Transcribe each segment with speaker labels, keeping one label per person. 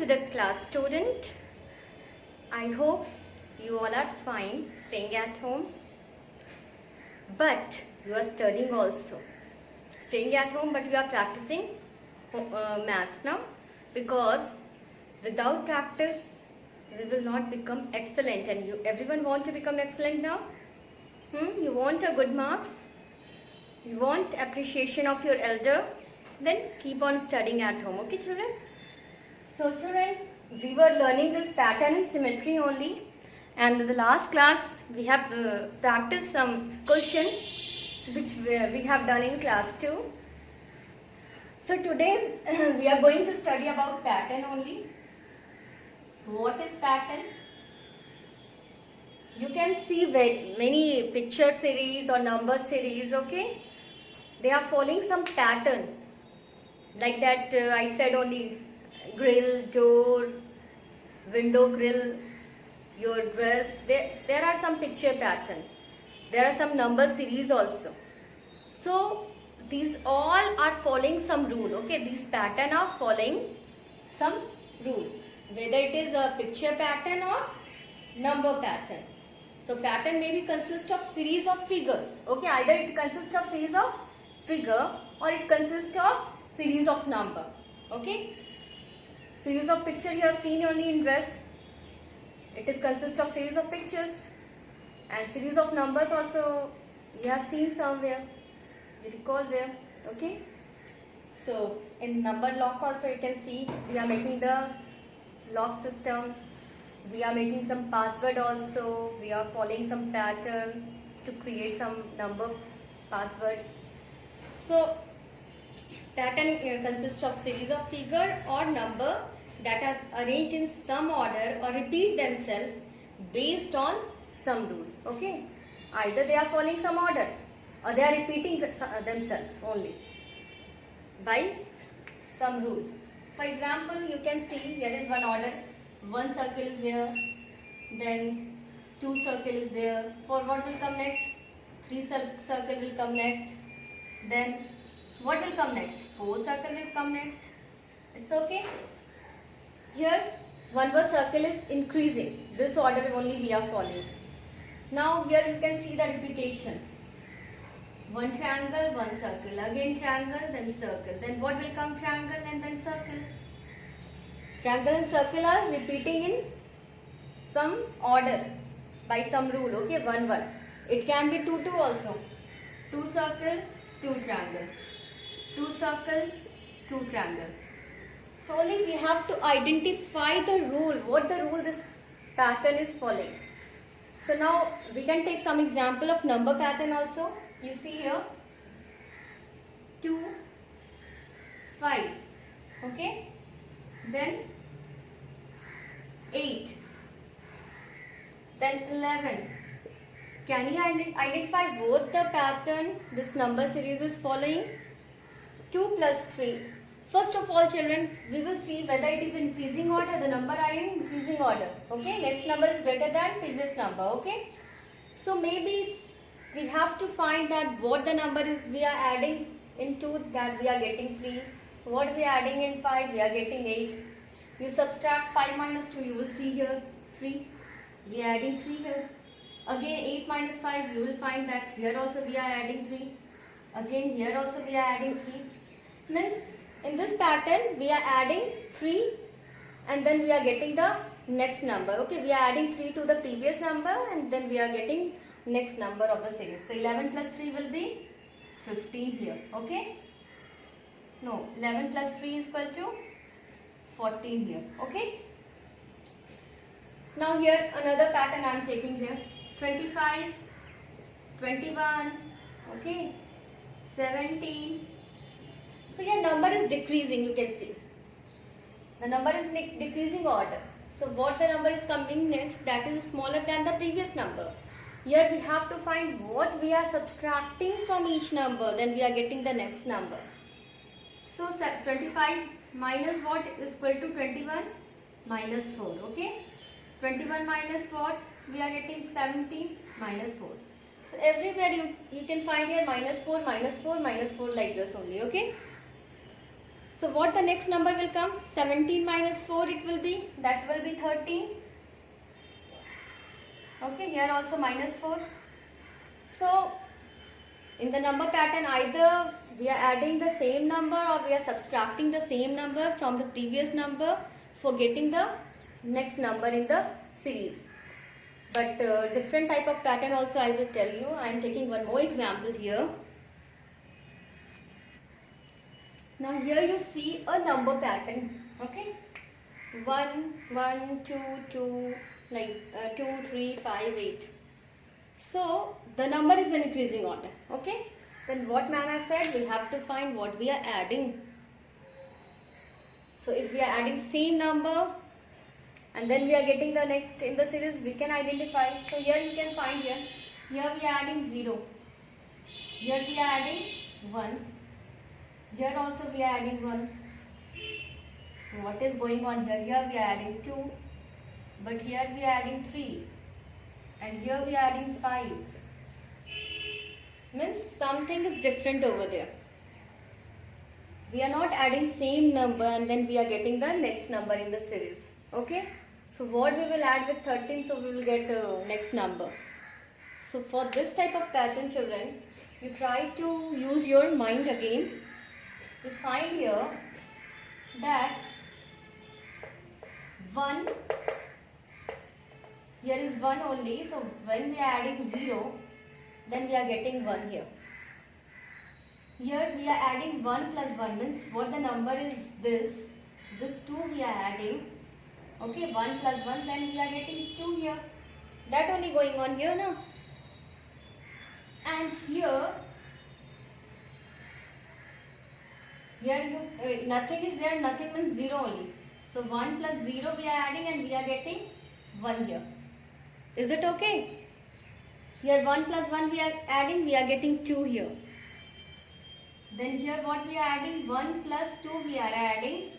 Speaker 1: the class student. I hope you all are fine staying at home, but you are studying also. Staying at home, but you are practicing maths now, because without practice we will not become excellent. And everyone want to become excellent now. You want a good marks, you want appreciation of your elder, then keep on studying at home. Okay children? So children, we were learning this pattern and symmetry only, and in the last class we have practiced some question which we have done in class 2. So today we are going to study about pattern only. What is pattern? You can see very many picture series or number series, okay? They are following some pattern. Like that I said only, grill, door, window grill, your dress. There are some picture pattern. There are some number series also. So these all are following some rule, okay? These pattern are following some rule, whether it is a picture pattern or number pattern. So pattern maybe consist of series of figures, okay? Either it consists of series of figure or it consists of series of number, okay? Series of picture you have seen only in dress. It is consist of series of pictures, and series of numbers also you have seen somewhere. You recall where, okay? So in number lock also you can see we are making the lock system. We are making some password also. We are following some pattern to create some number password. So pattern consists of series of figure or number that are arranged in some order or repeat themselves based on some rule, okay? Either they are following some order or they are repeating themselves only by some rule. For example, you can see there is one order. One circle is there, then two circle is there. For what will come next? Three circle will come next. Then what will come next? Four circle will come next. It's okay. Here one more circle is increasing. This order only we are following. Now here you can see the repetition. One triangle, one circle, again triangle, then circle. Then what will come? Triangle and then circle. Triangle and circle are repeating in some order by some rule, okay? 1 1. It can be 2 2 also. 2 circle, 2 triangle. 2 circle, 2 triangle. So only we have to identify the rule, what the rule this pattern is following. So now we can take some example of number pattern also. You see here 2 5, okay? Then 8, then 11. Can you identify both the pattern this number series is following? 2 plus 3. First of all children, we will see whether it is increasing order, the number are in increasing order, okay? Next number is greater than previous number, okay? So maybe we have to find that what the number is we are adding in 2, that we are getting 3. What we are adding in 5, we are getting 8. You subtract 5 minus 2, you will see here 3. We are adding 3 here. Again 8 minus 5, you will find that here also we are adding 3. Again here also we are adding 3. Means in this pattern we are adding 3 and then we are getting the next number. Okay, we are adding 3 to the previous number and then we are getting next number of the series. So 11 plus 3 will be 15 here. Okay. No, 11 plus 3 is equal to 14 here. Okay. Now here another pattern I am taking here. 25, 21, okay, 17. So your number is decreasing, you can see. The number is decreasing order. So what the number is coming next, that is smaller than the previous number. Here we have to find what we are subtracting from each number, then we are getting the next number. So 25 minus what is equal to 21? Minus 4, okay. 21 minus what? We are getting 17 minus 4. So everywhere you can find here minus 4, minus 4, minus 4 like this only, okay. So what the next number will come? 17 minus 4 it will be. That will be 13. Okay, here also minus 4. So in the number pattern, either we are adding the same number or we are subtracting the same number from the previous number for getting the next number in the series. But different type of pattern also I will tell you. I am taking one more example here. Now here you see a number pattern, okay? 1, 1, 2, 2, like 2, 3, 5, 8. So the number is in increasing order, okay? Then what ma'am has said, we have to find what we are adding. So if we are adding same number and then we are getting the next in the series, we can identify. So here you can find here we are adding 0. Here we are adding 1. Here also we are adding 1. What is going on here? Here we are adding 2. But here we are adding 3. And here we are adding 5. Means something is different over there. We are not adding same number and then we are getting the next number in the series. Okay. So what we will add with 13, so we will get next number. So for this type of pattern, children, you try to use your mind again. You find here that 1, here is 1 only, so when we are adding 0, then we are getting 1 here. Here we are adding 1 plus 1 means what the number is this 2 we are adding, okay, 1 plus 1, then we are getting 2 here. That only going on here now. And here you nothing is there, nothing means 0 only. So 1 plus 0 we are adding and we are getting 1 here. Is it okay? Here 1 plus 1 we are adding, we are getting 2 here. Then here what we are adding, 1 plus 2 we are adding.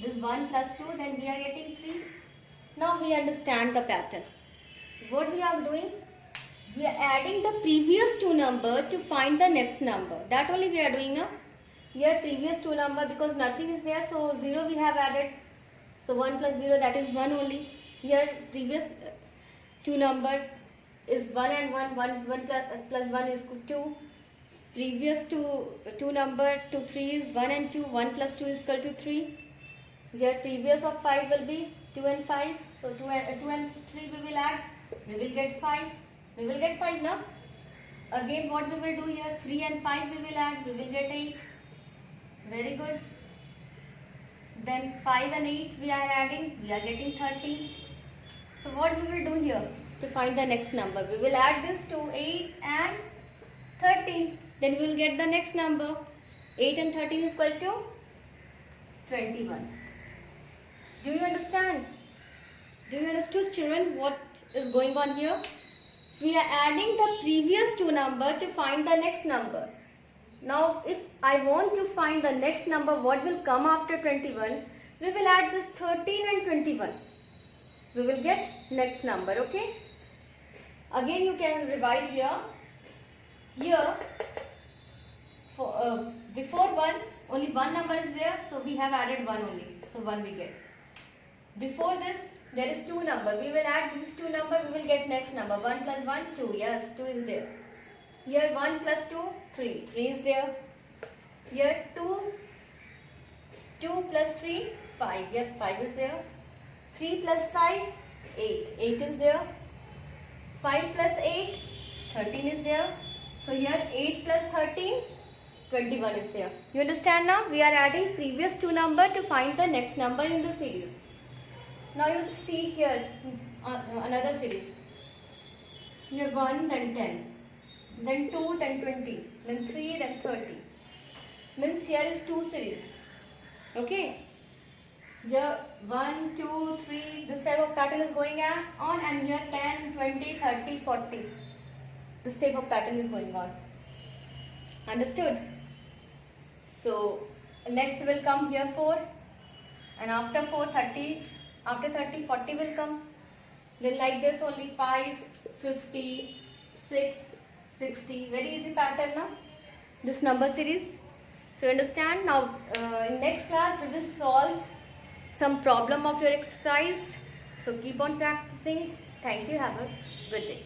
Speaker 1: This 1 plus 2, then we are getting 3. Now we understand the pattern. What we are doing? We are adding the previous 2 number to find the next number. That only we are doing now. Here previous 2 number, because nothing is there, so 0 we have added. So 1 plus 0, that is 1 only. Here previous 2 number is 1 and 1. 1 plus 1 is 2. Previous 2 number to 3 is 1 and 2. 1 plus 2 is equal to 3. Here previous of 5 will be 2 and 5. So 2 and 3 we will add. We will get 5. We will get 5 now. Again what we will do here, 3 and 5 we will add. We will get 8. Very good. Then 5 and 8 we are adding. We are getting 13. So what we will do here to find the next number? We will add this to 8 and 13. Then we will get the next number. 8 and 13 is equal to 21. Do you understand? Do you understand, children, what is going on here? We are adding the previous 2 number to find the next number. Now if I want to find the next number, what will come after 21? We will add this 13 and 21. We will get next number, okay? Again you can revise here. Here, for, before 1, only 1 number is there, so we have added 1 only. So 1 we get. Before this, there is 2 number. We will add these 2 number, we will get next number. 1 plus 1, 2. Yes, 2 is there. Here 1 plus 2, 3. 3 is there. Here 2 plus 3, 5. Yes, 5 is there. 3 plus 5, 8. 8 is there. 5 plus 8, 13 is there. So here 8 plus 13, 21 is there. You understand now? We are adding previous 2 number to find the next number in the series. Now you see here another series. Here 1, then 10. Then 2, then 20. Then 3, then 30. Means here is 2 series. Okay. Here 1, 2, 3. This type of pattern is going on, and here 10, 20, 30, 40. This type of pattern is going on. Understood? So next will come here 4, and after 4, 30, after 30, 40 will come. Then like this only 5, 50, 6, 60. Very easy pattern now, this number series. So you understand? Now in next class we will solve some problem of your exercise. So keep on practicing. Thank you. Have a good day.